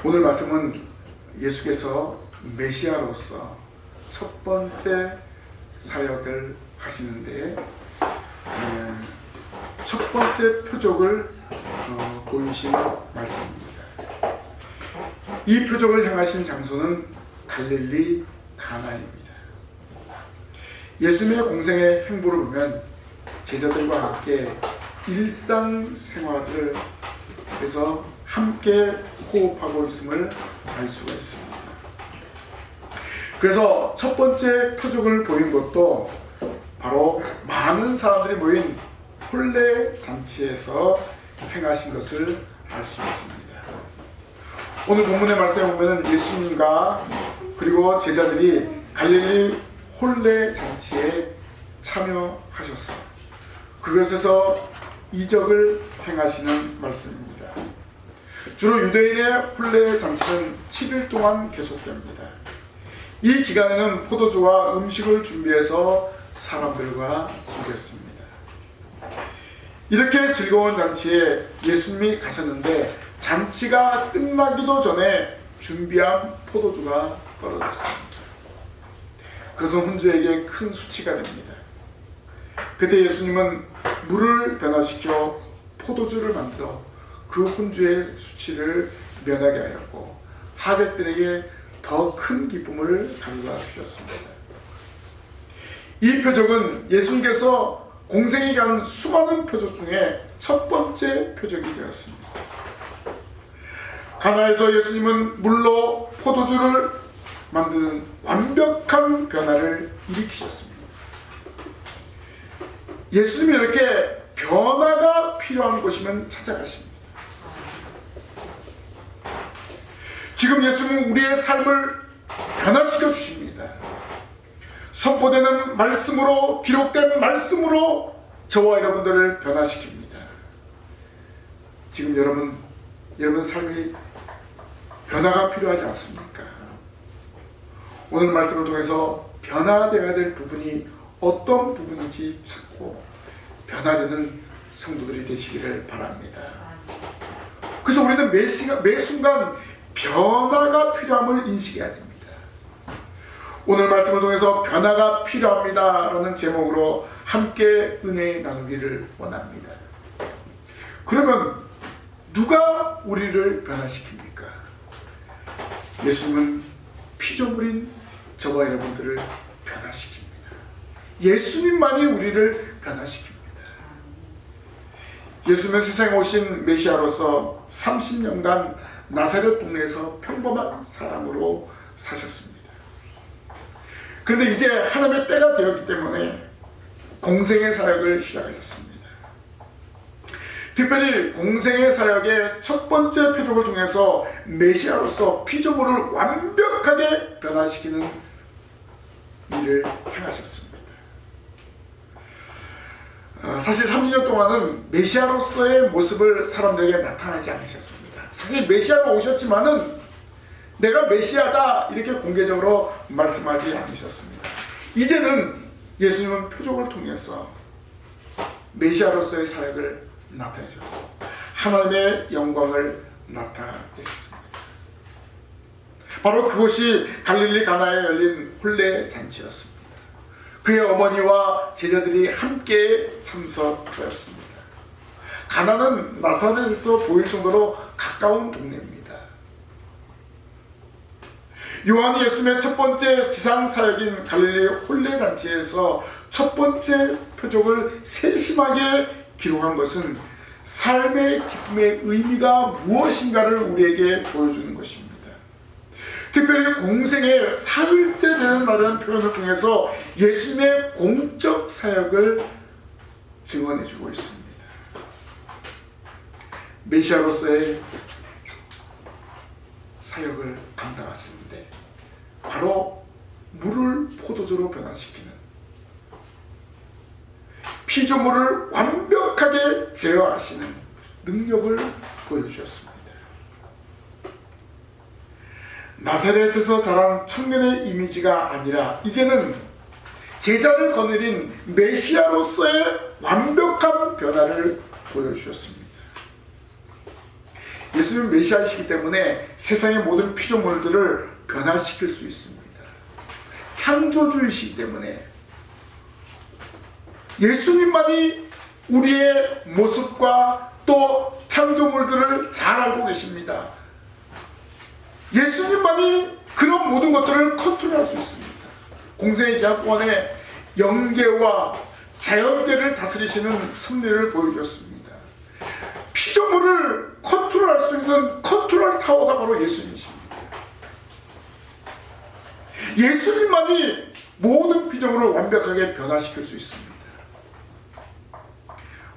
오늘 말씀은 예수께서 메시아로서 첫 번째 사역을 하시는데 첫 번째 표적을 보이신 말씀입니다. 이 표적을 행하신 장소는 갈릴리 가나입니다. 예수님의 공생의 행보를 보면 제자들과 함께 일상생활을 해서 함께 호흡하고 있음을 알 수가 있습니다. 그래서 첫 번째 표적을 보인 것도 바로 많은 사람들이 모인 혼례 잔치에서 행하신 것을 알 수 있습니다. 오늘 본문의 말씀에 보면 예수님과 그리고 제자들이 갈릴리 혼례 잔치에 참여하셨어요. 그것에서 이적을 행하시는 말씀입니다. 주로 유대인의 혼례 잔치는 7일 동안 계속됩니다. 이 기간에는 포도주와 음식을 준비해서 사람들과 즐겼습니다. 이렇게 즐거운 잔치에 예수님이 가셨는데 잔치가 끝나기도 전에 준비한 포도주가 떨어졌습니다. 그것은 혼주에게 큰 수치가 됩니다. 그때 예수님은 물을 변화시켜 포도주를 만들어 그 혼주의 수치를 면하게 하였고 하객들에게 더 큰 기쁨을 가져다 주셨습니다. 이 표적은 예수님께서 공생에 한 수많은 표적 중에 첫 번째 표적이 되었습니다. 가나에서 예수님은 물로 포도주를 만드는 완벽한 변화를 일으키셨습니다. 예수님이 이렇게 변화가 필요한 곳이면 찾아가십니다. 지금 예수님은 우리의 삶을 변화시켜 주십니다. 선포되는 말씀으로, 기록된 말씀으로 저와 여러분들을 변화시킵니다. 지금 여러분 삶이 변화가 필요하지 않습니까? 오늘 말씀을 통해서 변화되어야 될 부분이 어떤 부분인지 찾고 변화되는 성도들이 되시기를 바랍니다. 그래서 우리는 매 순간 변화가 필요함을 인식해야 됩니다. 오늘 말씀을 통해서 변화가 필요합니다 라는 제목으로 함께 은혜 나누기를 원합니다. 그러면 누가 우리를 변화시킵니까? 예수님은 피조물인 저와 여러분들을 변화시킵니다. 예수님만이 우리를 변화시킵니다. 예수님은 세상에 오신 메시아로서 30년간 나사렛 동네에서 평범한 사람으로 사셨습니다. 그런데 이제 하나님의 때가 되었기 때문에 공생의 사역을 시작하셨습니다. 특별히 공생의 사역의 첫 번째 표적을 통해서 메시아로서 피조물을 완벽하게 변화시키는 일을 행하셨습니다. 사실 30년 동안은 메시아로서의 모습을 사람들에게 나타나지 않으셨습니다. 사실 메시아로 오셨지만은 내가 메시아다 이렇게 공개적으로 말씀하지 않으셨습니다. 이제는 예수님은 표적을 통해서 메시아로서의 사역을 나타내셨고 하나님의 영광을 나타내셨습니다. 바로 그것이 갈릴리 가나에 열린 혼례 잔치였습니다. 그의 어머니와 제자들이 함께 참석하였습니다. 가나는 나사렛에서 보일 정도로 가까운 동네입니다. 요한이 예수님의 첫 번째 지상 사역인 갈릴리 혼례 잔치에서 첫 번째 표적을 세심하게 기록한 것은 삶의 기쁨의 의미가 무엇인가를 우리에게 보여주는 것입니다. 특별히 공생의 사흘째 되는 날이라는 표현을 통해서 예수님의 공적 사역을 증언해주고 있습니다. 메시아로서의 사역을 감당하시는데 바로 물을 포도주로 변화시키는 피조물을 완벽하게 제어하시는 능력을 보여주셨습니다. 나사렛에서 자란 청년의 이미지가 아니라 이제는 제자를 거느린 메시아로서의 완벽한 변화를 보여주셨습니다. 예수님은 메시아이시기 때문에 세상의 모든 피조물들을 변화시킬 수 있습니다. 창조주이시기 때문에 예수님만이 우리의 모습과 또 창조물들을 잘 알고 계십니다. 예수님만이 그런 모든 것들을 컨트롤할 수 있습니다. 공생의 계약권의 영계와 자연계를 다스리시는 섭리를 보여주셨습니다. 피조물을 컨트롤할 수 있는 컨트롤 타워가 바로 예수님이십니다. 예수님만이 모든 피조물을 완벽하게 변화시킬 수 있습니다.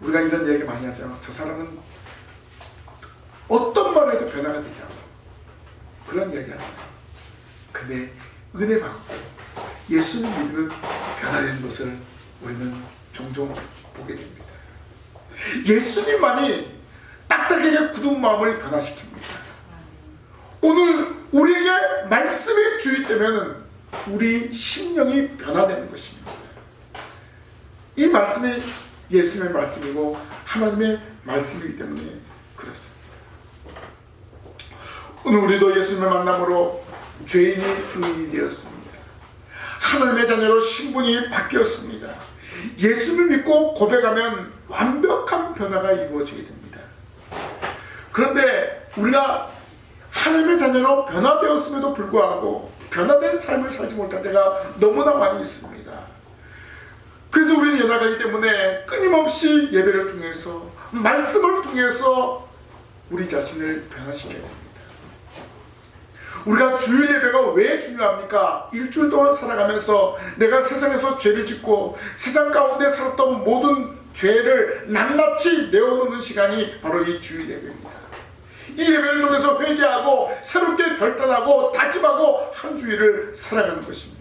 우리가 이런 얘기 많이 하죠. 저 사람은 어떤 말을 해도 변화가 되지 않아. 그런 얘기 하잖아요. 근데 은혜 받고 예수님 믿으면 변화되는 것을 우리는 종종 보게 됩니다. 예수님만이 딱딱하게 굳은 마음을 변화시킵니다. 오늘 우리에게 말씀이 주입되면 우리 심령이 변화되는 것입니다. 이 말씀이 예수님의 말씀이고 하나님의 말씀이기 때문에 그렇습니다. 오늘 우리도 예수님을 만남으로 죄인이 의인이 되었습니다. 하나님의 자녀로 신분이 바뀌었습니다. 예수를 믿고 고백하면 완벽한 변화가 이루어지게 됩니다. 그런데 우리가 하나님의 자녀로 변화되었음에도 불구하고 변화된 삶을 살지 못할 때가 너무나 많이 있습니다. 그래서 우리는 연약하기 때문에 끊임없이 예배를 통해서 말씀을 통해서 우리 자신을 변화시켜야 됩니다. 우리가 주일 예배가 왜 중요합니까? 일주일 동안 살아가면서 내가 세상에서 죄를 짓고 세상 가운데 살았던 모든 죄를 낱낱이 내어놓는 시간이 바로 이 주일 예배입니다. 이 예배를 통해서 회개하고 새롭게 결단하고 다짐하고 한 주일을 살아가는 것입니다.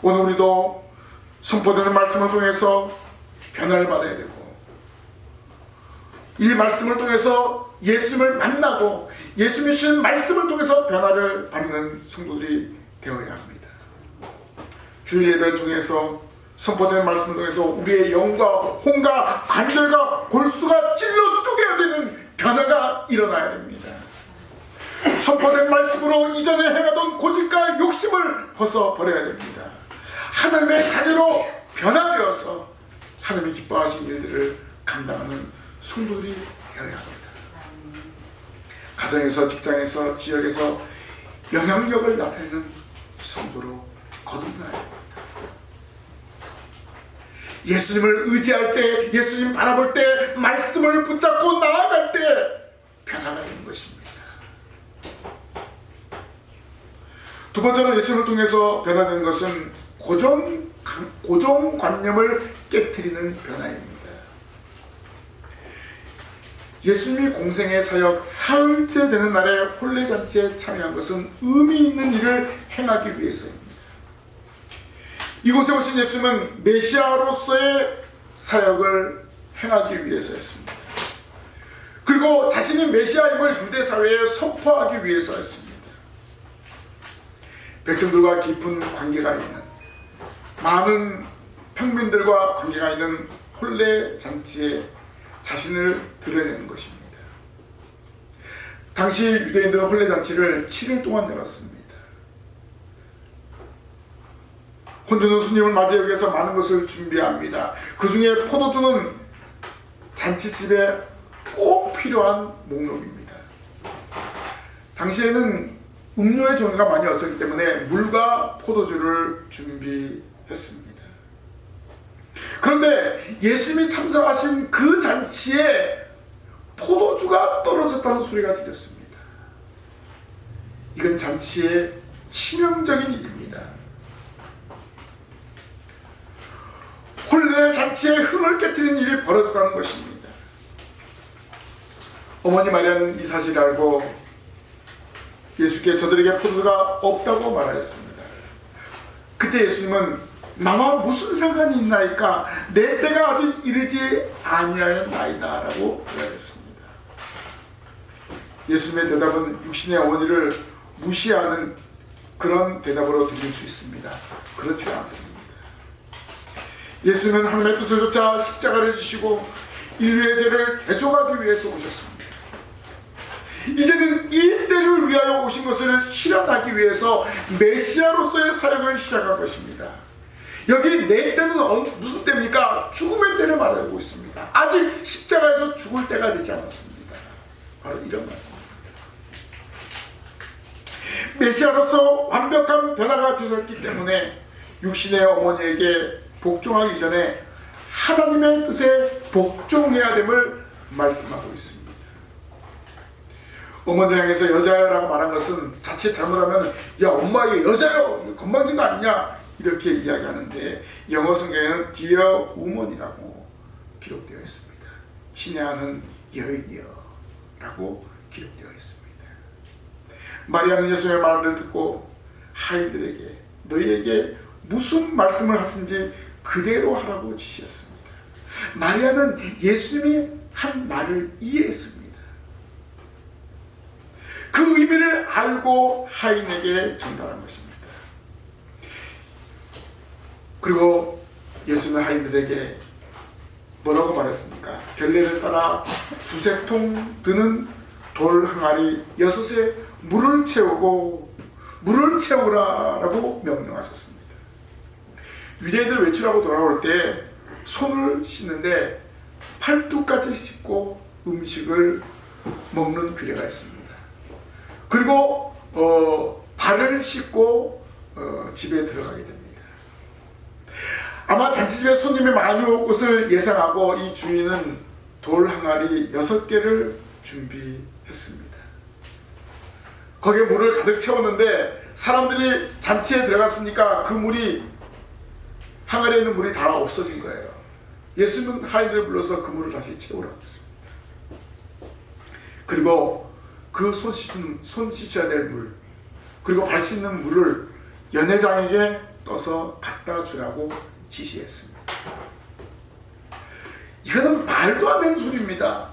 오늘 우리도 선포되는 말씀을 통해서 변화를 받아야 되고 이 말씀을 통해서 예수님을 만나고 예수님이 주신 말씀을 통해서 변화를 받는 성도들이 되어야 합니다. 주일 예배를 통해서 선포되는 말씀을 통해서 우리의 영과 혼과 관절과 골수가 찔러 쪼개야 되는 변화가 일어나야 됩니다. 선포된 말씀으로 이전에 행하던 고집과 욕심을 벗어버려야 됩니다. 하나님의 자녀로 변화되어서 하나님이 기뻐하신 일들을 감당하는 성도들이 되어야 합니다. 가정에서, 직장에서, 지역에서 영향력을 나타내는 성도로 거듭나야 합니다. 예수님을 의지할 때, 예수님 바라볼 때, 말씀을 붙잡고 나아갈 때 변화가 되는 것입니다. 두 번째로 예수님을 통해서 변화되는 것은 고정관념을 깨트리는 변화입니다. 예수님이 공생의 사역 사흘째 되는 날에 혼례잔치에 참여한 것은 의미 있는 일을 행하기 위해서입니다. 이곳에 오신 예수님은 메시아로서의 사역을 행하기 위해서였습니다. 그리고 자신이 메시아임을 유대사회에 선포하기 위해서였습니다. 백성들과 깊은 관계가 있는 많은 평민들과 관계가 있는 혼례잔치에 자신을 드러내는 것입니다. 당시 유대인들은 혼례잔치를 7일 동안 열었습니다. 혼주는 손님을 맞이하기 위해서 많은 것을 준비합니다. 그 중에 포도주는 잔치집에 꼭 필요한 목록입니다. 당시에는 음료의 종류가 많이 없었기 때문에 물과 포도주를 준비했습니다. 그런데 예수님이 참석하신 그 잔치에 포도주가 떨어졌다는 소리가 들렸습니다. 이건 잔치의 치명적인 일입니다. 혼례 잔치에 흥을 깨뜨리는 일이 벌어졌다는 것입니다. 어머니 마리아는 이 사실을 알고 예수께 저들에게 포도주가 없다고 말하였습니다. 그때 예수님은 나와 무슨 상관이 있나이까? 내 때가 아직 이르지 아니하였나이다 라고 대답했습니다. 예수님의 대답은 육신의 어머니를 무시하는 그런 대답으로 들릴 수 있습니다. 그렇지가 않습니다. 예수님은 하나님의 뜻을 쫓아 십자가를 지시고 인류의 죄를 대속하기 위해서 오셨습니다. 이제는 이 때를 위하여 오신 것을 실현하기 위해서 메시아로서의 사역을 시작한 것입니다. 여기 내 때는 무슨 때입니까? 죽음의 때를 말하고 있습니다. 아직 십자가에서 죽을 때가 되지 않았습니다. 바로 이런 말씀입니다. 메시아로서 완벽한 변화가 되셨기 때문에 육신의 어머니에게 복종하기 전에 하나님의 뜻에 복종해야 됨을 말씀하고 있습니다. 어머니를 향해서 여자라고 말한 것은 자칫 잘못하면 야 엄마 이거 여자요 건방진 거 아니냐 이렇게 이야기하는데 영어 성경에는 Dear Woman이라고 기록되어 있습니다. 친애하는 여인이여 라고 기록되어 있습니다. 마리아는 예수님의 말을 듣고 하인들에게 너희에게 무슨 말씀을 하신지 그대로 하라고 지시했습니다. 마리아는 예수님이 한 말을 이해했습니다. 그 의미를 알고 하인에게 전달한 것입니다. 그리고 예수님은 하인들에게 뭐라고 말했습니까? 결례를 따라 두세 통 드는 돌 항아리 6에 물을 채우고 물을 채우라라고 명령하셨습니다. 유대인들 외출하고 돌아올 때 손을 씻는데 팔뚝까지 씻고 음식을 먹는 규례가 있습니다. 그리고 발을 씻고 집에 들어가게 됩니다. 아마 잔치집에 손님이 많이 올 것을 예상하고 이 주인은 돌 항아리 6개를 준비했습니다. 거기에 물을 가득 채웠는데 사람들이 잔치에 들어갔으니까 그 물이 항아리에 있는 물이 다 없어진 거예요. 예수님은 하인들을 불러서 그 물을 다시 채우라고 했습니다. 그리고 그 손 씻어야 될 물 그리고 발 씻는 물을 연회장에게 떠서 갖다 주라고 지시했습니다. 이거는 말도 안 되는 소리입니다.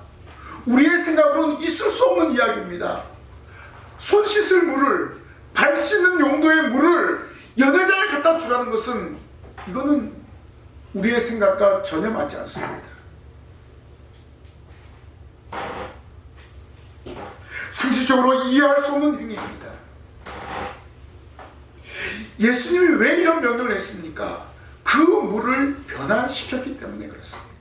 우리의 생각으로는 있을 수 없는 이야기입니다. 손 씻을 물을 발 씻는 용도의 물을 연회장에 갖다 주라는 것은 이거는 우리의 생각과 전혀 맞지 않습니다. 상식적으로 이해할 수 없는 행위입니다. 예수님이 왜 이런 명령을 했습니까? 그 물을 변화시켰기 때문에 그렇습니다.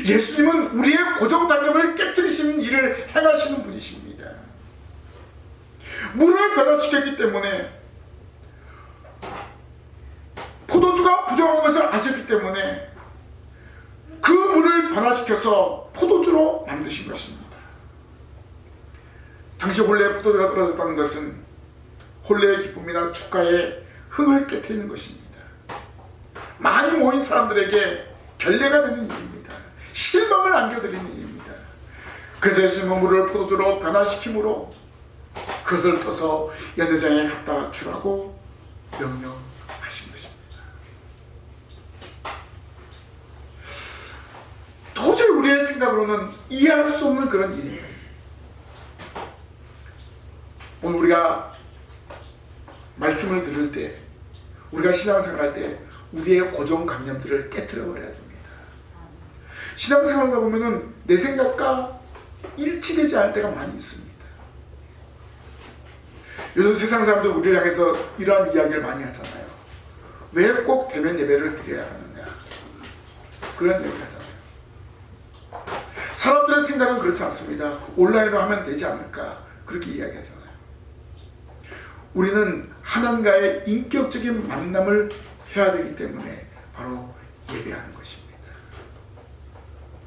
예수님은 우리의 고정관념을 깨뜨리시는 일을 행하시는 분이십니다. 물을 변화시켰기 때문에 포도주가 부정한 것을 아셨기 때문에 그 물을 변화시켜서 포도주로 만드신 것입니다. 당시 혼례에 포도주가 떨어졌다는 것은 혼례의 기쁨이나 축가의 흥을 깨트리는 것입니다. 많이 모인 사람들에게 결례가 되는 일입니다. 실망을 안겨드리는 일입니다. 그래서 예수님은 물을 포도주로 변화시킴으로 그것을 떠서 연회장에 갖다 주라고 명령하신 것입니다. 도저히 우리의 생각으로는 이해할 수 없는 그런 일입니다. 오늘 우리가 말씀을 들을 때 우리가 신앙생활할 때 우리의 고정관념들을 깨트려버려야 됩니다. 신앙생활하다 보면은 내 생각과 일치되지 않을 때가 많이 있습니다. 요즘 세상 사람들 우리를 향해서 이러한 이야기를 많이 하잖아요. 왜 꼭 대면 예배를 드려야 하느냐 그런 얘기를 하잖아요. 사람들의 생각은 그렇지 않습니다. 온라인으로 하면 되지 않을까 그렇게 이야기하잖아요. 우리는 하나님과의 인격적인 만남을 해야 되기 때문에 바로 예배하는 것입니다.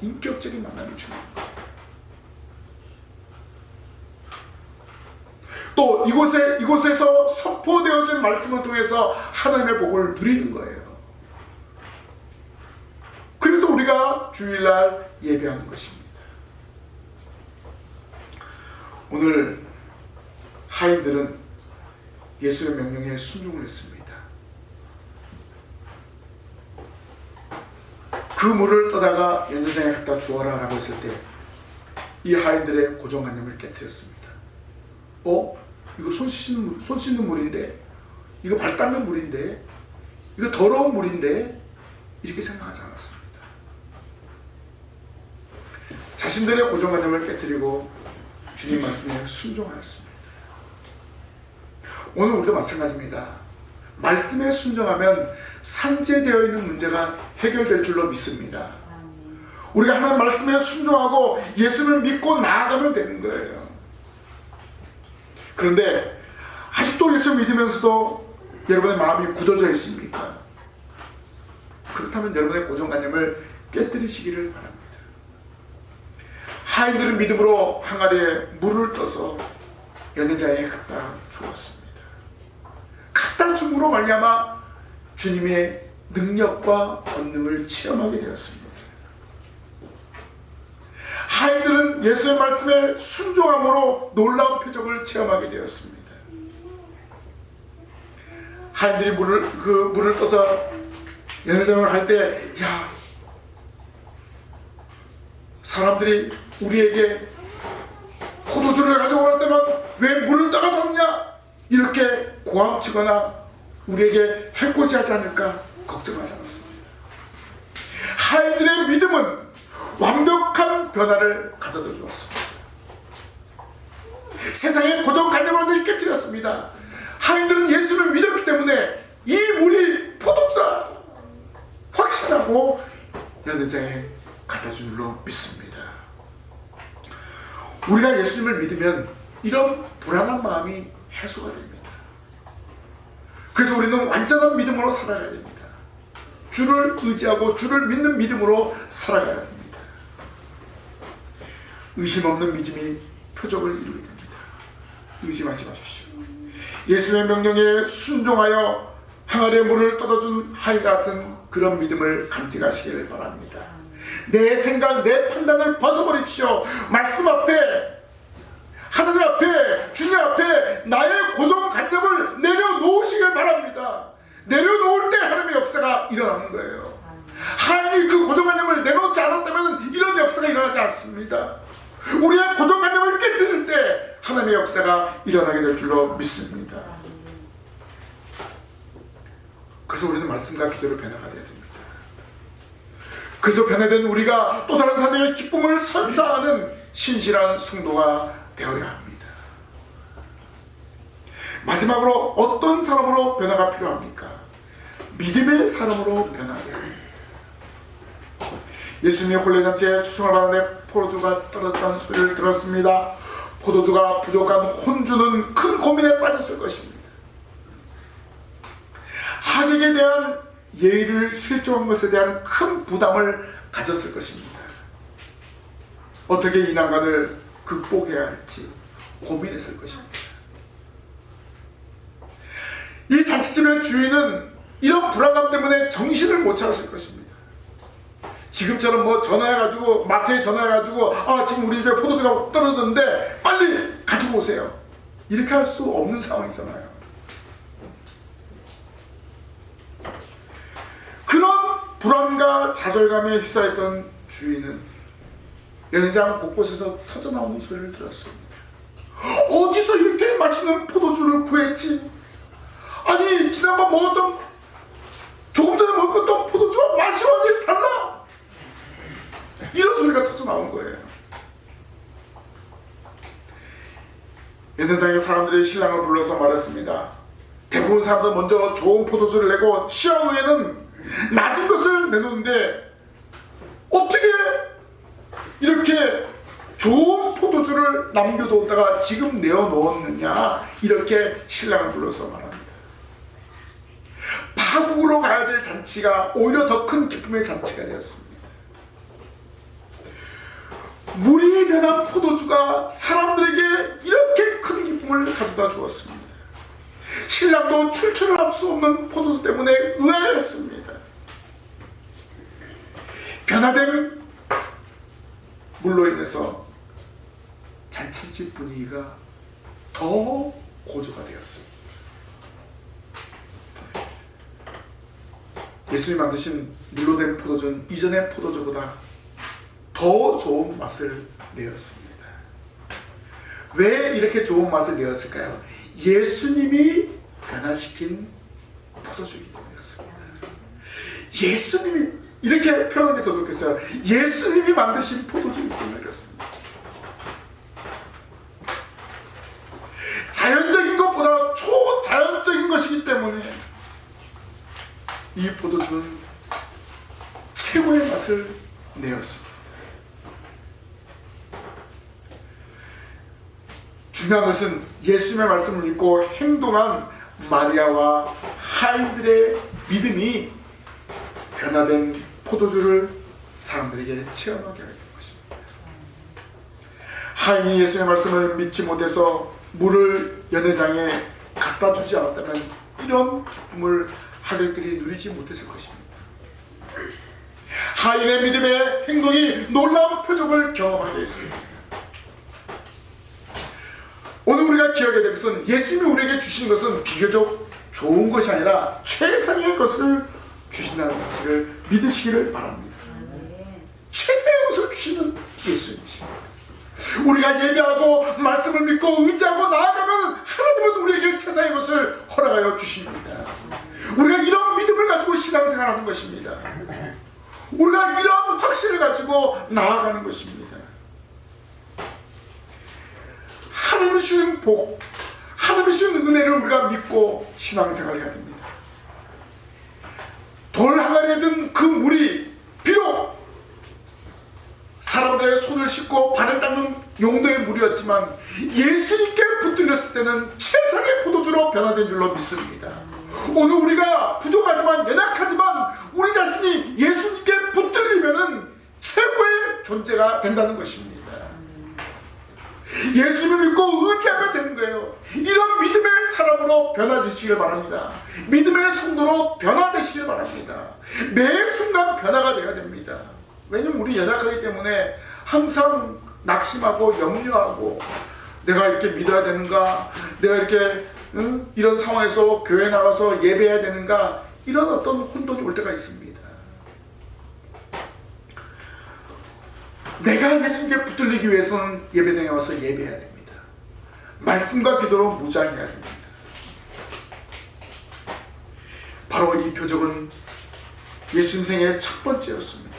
인격적인 만남이 중요한 거예요. 또 이곳에서 선포되어진 말씀을 통해서 하나님의 복을 누리는 거예요. 그래서 우리가 주일날 예배하는 것입니다. 오늘 하인들은 예수의 명령에 순종을 했습니다. 그 물을 떠다가 연회장에 갖다 주어라 라고 했을 때 이 하인들의 고정관념을 깨뜨렸습니다. 이거 손 씻는 물인데, 이거 발 닦는 물인데, 이거 더러운 물인데 이렇게 생각하지 않았습니다. 자신들의 고정관념을 깨뜨리고 주님 말씀에 순종하였습니다. 오늘 우리도 마찬가지입니다. 말씀에 순종하면 산재되어 있는 문제가 해결될 줄로 믿습니다. 우리가 하나님 말씀에 순종하고 예수를 믿고 나아가면 되는 거예요. 그런데 아직도 예수 믿으면서도 여러분의 마음이 굳어져 있습니까? 그렇다면 여러분의 고정관념을 깨뜨리시기를 바랍니다. 하인들은 믿음으로 항아리에 물을 떠서 연회장에 갖다 주었습니다. 갖다 줌으로 말미암아 주님의 능력과 권능을 체험하게 되었습니다. 하인들은 예수의 말씀에 순종함으로 놀라운 표적을 체험하게 되었습니다. 하인들이 물을 떠서 연회장을 할 때, 야, 사람들이 우리에게 포도주를 가져올 때만 왜 물을 떠가 줬냐? 이렇게 고함치거나 우리에게 해코지하지 않을까 걱정하지 않았습니다. 하인들의 믿음은 완벽한 변화를 가져다 주었습니다. 세상의 고정관념을 깨뜨렸습니다. 하인들은 예수를 믿었기 때문에 이 물이 포도주다 확신하고 연회장에 갖다 준 줄로 믿습니다. 우리가 예수님을 믿으면 이런 불안한 마음이 해소가 됩니다. 그래서 우리는 완전한 믿음으로 살아가야 됩니다. 주를 의지하고 주를 믿는 믿음으로 살아가야 됩니다. 의심 없는 믿음이 표적을 이루게 됩니다. 의심하지 마십시오. 예수의 명령에 순종하여 항아리에 물을 떠다준 하인 같은 그런 믿음을 간직하시기를 바랍니다. 내 생각, 내 판단을 벗어버립시오. 말씀 앞에, 하나님 앞에, 주님 앞에 나의 고정관념을 내려놓으시길 바랍니다. 내려놓을 때 하나님의 역사가 일어나는 거예요. 하인이 그 고정관념을 내놓지 않았다면 이런 역사가 일어나지 않습니다. 우리의 고정관념을 깨뜨릴 때 하나님의 역사가 일어나게 될 줄로 믿습니다. 그래서 우리는 말씀과 기도로 변화가 되어야 됩니다. 그래서 변화된 우리가 또 다른 사람의 기쁨을 선사하는 신실한 성도가 되어야 합니다. 마지막으로 어떤 사람으로 변화가 필요합니까? 믿음의 사람으로 변화해야 합니다. 예수님이 혼례잔치에 초청을 받았는데 포도주가 떨어졌다는 소리를 들었습니다. 포도주가 부족한 혼주는 큰 고민에 빠졌을 것입니다. 하객에 대한 예의를 실종한 것에 대한 큰 부담을 가졌을 것입니다. 어떻게 이 난관을 극복해야 할지 고민했을 것입니다. 이 잔치집의 주인은 이런 불안감 때문에 정신을 못 차렸을 것입니다. 지금처럼 뭐 전화해가지고 마트에 전화해가지고 지금 우리 집에 포도주가 떨어졌는데 빨리 가지고 오세요. 이렇게 할 수 없는 상황이잖아요. 그런 불안과 좌절감에 휩싸였던 주인은 연회장 곳곳에서 터져나오는 소리를 들었습니다. 어디서 이렇게 맛있는 포도주를 구했지? 아니 지난번 먹었던 조금 전에 먹었던 포도주와 맛이 완전히 달라! 이런 소리가 터져나온 거예요. 연회장의 사람들이 신랑을 불러서 말했습니다. 대부분 사람들 먼저 좋은 포도주를 내고 취한 후에는 낮은 것을 내놓는데 어떻게 이렇게 좋은 포도주를 남겨뒀다가 지금 내어놓았느냐, 이렇게 신랑을 불러서 말합니다. 파국으로 가야 될 잔치가 오히려 더 큰 기쁨의 잔치가 되었습니다. 물이 변한 포도주가 사람들에게 이렇게 큰 기쁨을 가져다 주었습니다. 신랑도 출처를 알 수 없는 포도주 때문에 의아했습니다. 변화된 물로 인해서 잔치집 분위기가 더 고조가 되었습니다. 예수님이 만드신 물로 된 포도주는 이전의 포도주보다 더 좋은 맛을 내었습니다. 왜 이렇게 좋은 맛을 내었을까요? 예수님이 변화시킨 포도주이기 때문이었습니다. 예수님이, 이렇게 표현하는 게 더 좋겠어요. 예수님이 만드신 포도주이기 때문에 그렇습니다. 이 포도주는 최고의 맛을 내었습니다. 중요한 것은 예수님의 말씀을 믿고 행동한 마리아와 하인들의 믿음이 변화된 포도주를 사람들에게 체험하게 하게 된 것입니다. 하인이 예수님의 말씀을 믿지 못해서 물을 연회장에 갖다 주지 않았다면 이런 기쁨을 하객들이 누리지 못했을 것입니다. 하인의 믿음의 행동이 놀라운 표적을 경험하게 했습니다. 오늘 우리가 기억해야 될 것은 예수님이 우리에게 주신 것은 비교적 좋은 것이 아니라 최상의 것을 주신다는 사실을 믿으시기를 바랍니다. 최상의 것을 주시는 예수님이십니다. 우리가 예배하고 말씀을 믿고 의지하고 나아가면 하나님은 우리에게 최상의 것을 허락하여 주십니다. 우리가 이런 믿음을 가지고 신앙생활하는 것입니다. 우리가 이런 확신을 가지고 나아가는 것입니다. 하나님이 주신 복, 하나님이 주신 은혜를 우리가 믿고 신앙생활을 해야 됩니다. 돌 항아리에 든 그 물이 비록 사람들의 손을 씻고 발을 닦는 용도의 물이었지만 예수님께 붙들렸을 때는 최상의 포도주로 변화된 줄로 믿습니다. 오늘 우리가 부족하지만 연약하지만 우리 자신이 예수님께 붙들리면은 최고의 존재가 된다는 것입니다. 예수를 믿고 의지하면 되는 거예요. 이런 믿음의 사람으로 변화되시길 바랍니다. 믿음의 성도로 변화되시길 바랍니다. 매 순간 변화가 되어야 됩니다. 왜냐면 우리 연약하기 때문에 항상 낙심하고 염려하고 내가 이렇게 믿어야 되는가, 내가 이렇게 이런 상황에서 교회 나가서 예배해야 되는가, 이런 어떤 혼돈이 올 때가 있습니다. 내가 예수님께 붙들리기 위해서는 예배당에 와서 예배해야 됩니다. 말씀과 기도로 무장해야 됩니다. 바로 이 표적은 예수님 생애의 첫 번째였습니다.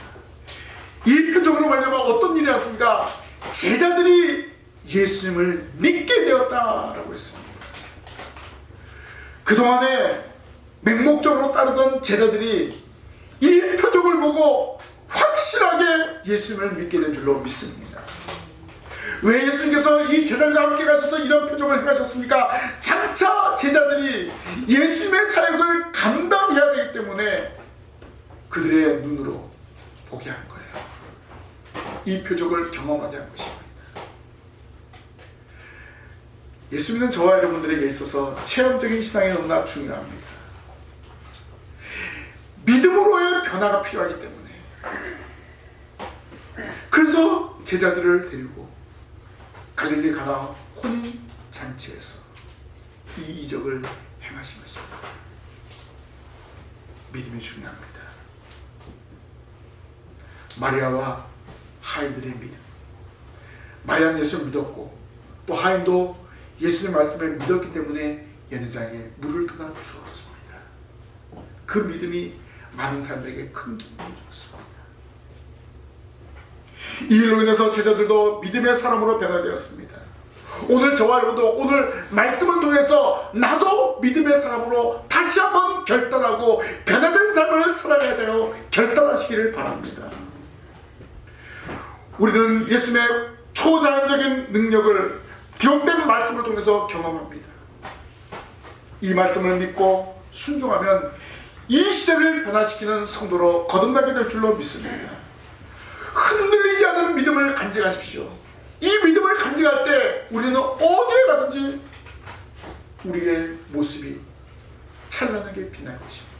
이 표적으로 말미암아 어떤 일이 났습니까? 제자들이 예수님을 믿게 되었다라고 했습니다. 그동안에 맹목적으로 따르던 제자들이 이 표적을 보고 확실하게 예수님을 믿게 된 줄로 믿습니다. 왜 예수님께서 이 제자들과 함께 가셔서 이런 표적을 행하셨습니까? 장차 제자들이 예수님의 사역을 감당해야 되기 때문에 그들의 눈으로 보게 한 거예요. 이 표적을 경험하게 한 것입니다. 예수 믿는 저와 여러분들에게 있어서 체험적인 신앙이 너무나 중요합니다. 믿음으로의 변화가 필요하기 때문에 그래서 제자들을 데리고 갈릴리 가나 혼인잔치에서 이 이적을 행하신 것입니다. 믿음이 중요합니다. 마리아와 하인들의 믿음. 마리아는 예수를 믿었고 또 하인도 예수의 말씀을 믿었기 때문에 연회장에 물을 떠다 주었습니다. 그 믿음이 많은 사람들에게 큰 기쁨을 주었습니다. 이 일로 인해서 제자들도 믿음의 사람으로 변화되었습니다. 오늘 저와 여러분도 오늘 말씀을 통해서 나도 믿음의 사람으로 다시 한번 결단하고 변화된 삶을 살아가야 되어 결단하시기를 바랍니다. 우리는 예수님의 초자연적인 능력을 기록된 말씀을 통해서 경험합니다. 이 말씀을 믿고 순종하면 이 시대를 변화시키는 성도로 거듭나게 될 줄로 믿습니다. 흔들리지 않는 믿음을 간직하십시오. 이 믿음을 간직할 때 우리는 어디에 가든지 우리의 모습이 찬란하게 빛날 것입니다.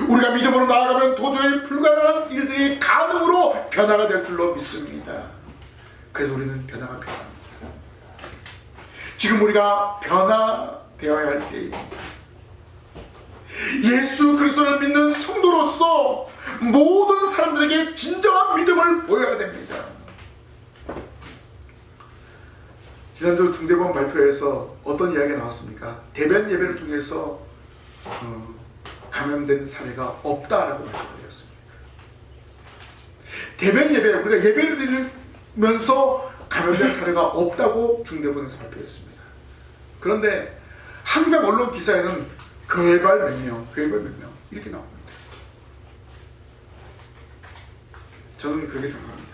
우리가 믿음으로 나아가면 도저히 불가능한 일들이 가능으로 변화가 될 줄로 믿습니다. 그래서 우리는 변화가 필요합니다. 지금 우리가 변화되어야 할 때입니다. 예수 그리스도를 믿는 성도로서 모든 사람들에게 진정한 믿음을 보여야 됩니다. 지난주 중대본 발표에서 어떤 이야기가 나왔습니까? 대변 예배를 통해서 감염된 사례가 없다라고 말씀드렸습니다. 대변 예배, 우리가 예배를 드리면서 감염된 사례가 없다고 중대본에서 발표했습니다. 그런데 항상 언론 기사에는 교회발 몇 명, 교회발 몇 명 이렇게 나옵니다. 저는 그렇게 생각합니다.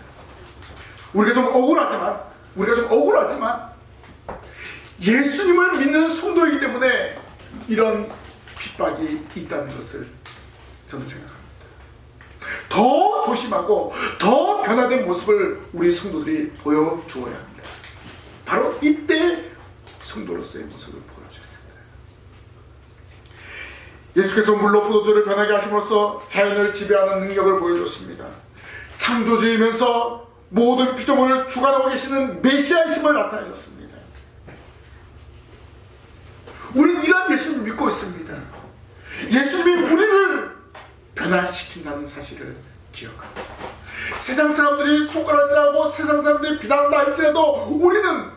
우리가 좀 억울하지만 예수님을 믿는 성도이기 때문에 이런 핍박이 있다는 것을 저는 생각합니다. 더 조심하고 더 변화된 모습을 우리 성도들이 보여주어야 합니다. 바로 이때 성도로서의 모습을 보여줘야 합니다. 예수께서 물로 포도주를 변하게 하심으로써 자연을 지배하는 능력을 보여줬습니다. 창조주이면서 모든 피조물을 주관하고 계시는 메시아이심을 나타내셨습니다. 우리는 이런 예수님을 믿고 있습니다. 예수님이 우리를 변화시킨다는 사실을 기억합니다. 세상 사람들이 손가락질하고 세상 사람들이 비난한다 할지라도 우리는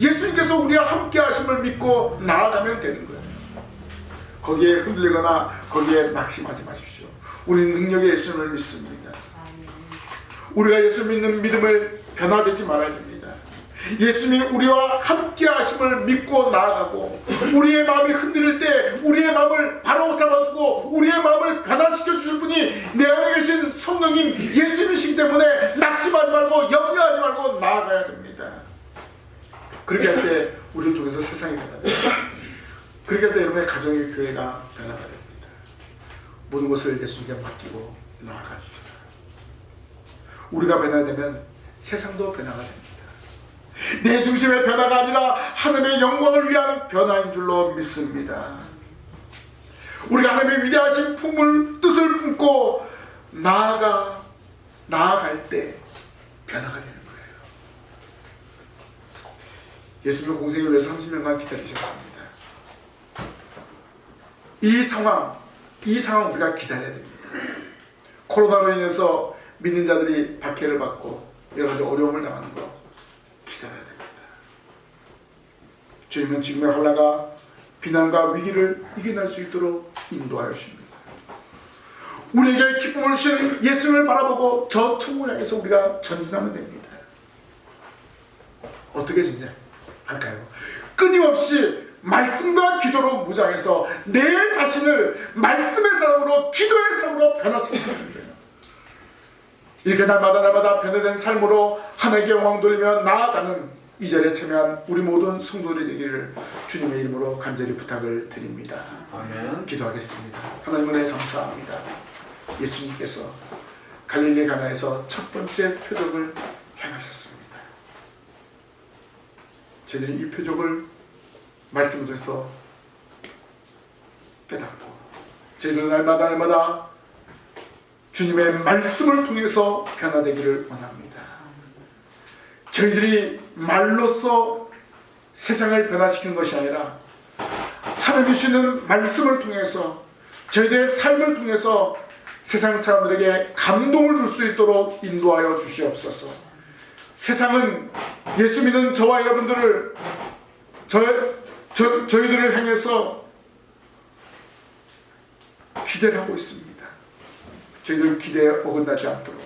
예수님께서 우리와 함께 하심을 믿고 나아가면 되는 거예요. 거기에 흔들리거나 거기에 낙심하지 마십시오. 우리는 능력의 예수님을 믿습니다. 우리가 예수 믿는 믿음을 변화되지 말아야 됩니다. 예수님이 우리와 함께 하심을 믿고 나아가고 우리의 마음이 흔들릴 때 우리의 마음을 바로 잡아주고 우리의 마음을 변화시켜 주실 분이 내 안에 계신 성령님 예수님이시기 때문에 낙심하지 말고 염려하지 말고 나아가야 됩니다. 그렇게 할 때 우리를 통해서 세상이 변화됩니다. 그렇게 할 때 여러분의 가정의 교회가 변화가 됩니다. 모든 것을 예수님께 맡기고 나아가십시다. 우리가 변화되면 세상도 변화가 됩니다. 내 중심의 변화가 아니라 하나님의 영광을 위한 변화인 줄로 믿습니다. 우리가 하나님의 위대하신 품을 뜻을 품고 나아갈 때 변화가 되는 거예요. 예수님의 공생을 위해서 30년간 기다리셨습니다. 이 상황 우리가 기다려야 됩니다. 코로나로 인해서 믿는 자들이 박해를 받고 여러 가지 어려움을 당하는 거 기다려야 됩니다. 주님은 지금의 환난과 비난과 위기를 이겨낼 수 있도록 인도하여 주십니다. 우리에게 기쁨을 주시는 예수님을 바라보고 저 천국을 향해서 우리가 전진하면 됩니다. 어떻게 전진할까요? 끊임없이 말씀과 기도로 무장해서 내 자신을 말씀의 사람으로 기도의 사람으로 변화시키는 거예요. 이렇게 날마다 변화된 삶으로 하나님께 영광 돌리며 나아가는 이 자리에 참여한 우리 모든 성도들이 되기를 주님의 이름으로 간절히 부탁을 드립니다. 아멘. 기도하겠습니다. 하나님 은혜 감사합니다. 예수님께서 갈릴리 가나에서 첫 번째 표적을 행하셨습니다. 저희들이 이 표적을 말씀을 통해서 깨닫고 저희들 날마다 주님의 말씀을 통해서 변화되기를 원합니다. 저희들이 말로써 세상을 변화시키는 것이 아니라 하나님 주시는 말씀을 통해서 저희들의 삶을 통해서 세상 사람들에게 감동을 줄 수 있도록 인도하여 주시옵소서. 세상은 예수 믿는 저와 여러분들을 저희들을 향해서 기대를 하고 있습니다. 저희들 기대에 어긋나지 않도록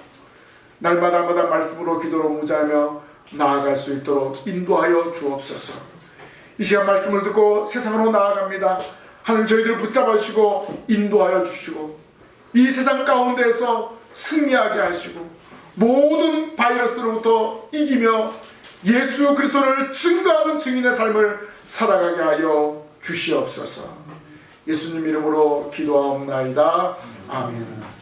날마다 말씀으로 기도로 무장하며 나아갈 수 있도록 인도하여 주옵소서. 이 시간 말씀을 듣고 세상으로 나아갑니다. 하나님 저희들을 붙잡아 주시고 인도하여 주시고 이 세상 가운데에서 승리하게 하시고 모든 바이러스로부터 이기며 예수 그리스도를 증거하는 증인의 삶을 살아가게 하여 주시옵소서. 예수님 이름으로 기도하옵나이다. 아멘.